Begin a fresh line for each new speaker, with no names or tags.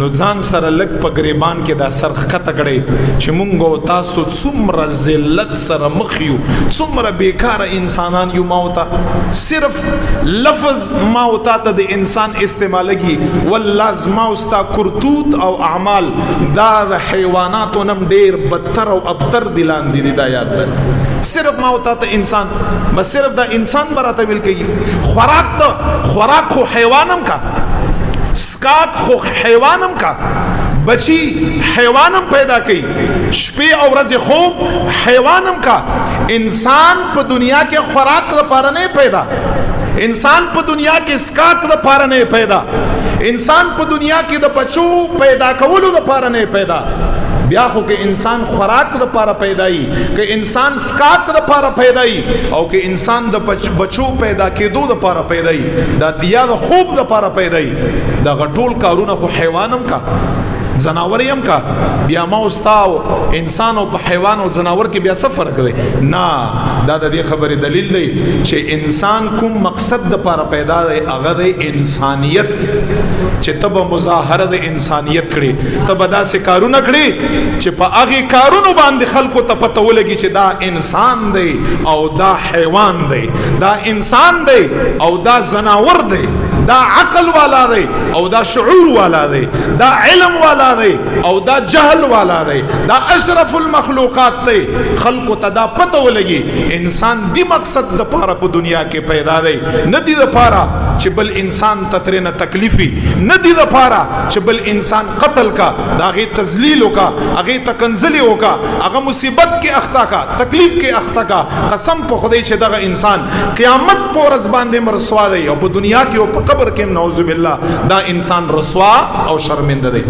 نو ځان سره لګ په گریبان کې دا سرخکته کړي چې مونږ او تاسو څومره ذلت سره مخ یو، څومره بیکاره انسانان یو. ما وتا صرف لفظ ما وتا ته د انسان استعمالږي، والله زما استا کرتوت او اعمال دا د حیواناتو نم ډیر بدتر او ابتر دلان دي. دا یاد لرئ صرف ما وتا ته انسان، بس صرف دا انسان براته ویل کوي. خوراک خو حیوانم کا، سکاک خو حیوانم کا، بچی حیوانم پیدا کی، شپې او ورځې خوب حیوانم کا. انسان په دنیا کې خوراک لپاره نه پیدا، انسان په دنیا کې سکاک لپاره نه پیدا، انسان په دنیا کې د بچو پیدا کولو لپاره نه پیدا. بیا خو که انسان خوراک لپاره پیدایي، که انسان سکاک لپاره پیدایي، او که انسان د بچو پیدا کېدو لپاره پیدایي، دا یا د خوب لپاره پیدایي، دا غټول کارونه خو حیوانم کا، زناوریم کا. بیا ما استاو انسان او حیوان او زناور کې بیا څه فرق دی؟ نه، دا د دې خبرې دلیل دی چې انسان کوم مقصد د لپاره پیدا دی، هغه د انسانیت. چې تب مظاهره د انسانیت کړي، تب داسې کارونه کړي چې په هغه کارونو باندې خلکو ته پته ولګي چې دا انسان دی او دا حیوان دی، دا انسان دی او دا زناور دی، دا عقل والا دی او دا شعور والا دی، دا علم والا دی او دا جهل والا دی، دا اشرف المخلوقات دی. خلقو ته دا پته ولګي انسان دی مقصد د پاره په دنیا کې پیدا دی، نه دی د پاره چې بل انسان تترنه تکلیفي، نه دی د پاره چې بل انسان قتل کا، دا غي تذلیل کا، هغه تکنزلی وکا، هغه مصیبت کې اختا کا، تکلیف کې اختا کا. قسم په خدای چې دغه انسان قیامت پورز باندې مرسوا دی، او په دنیا کې او په قبر کې نعوذ بالله دا انسان رسوا او شرمنده دی.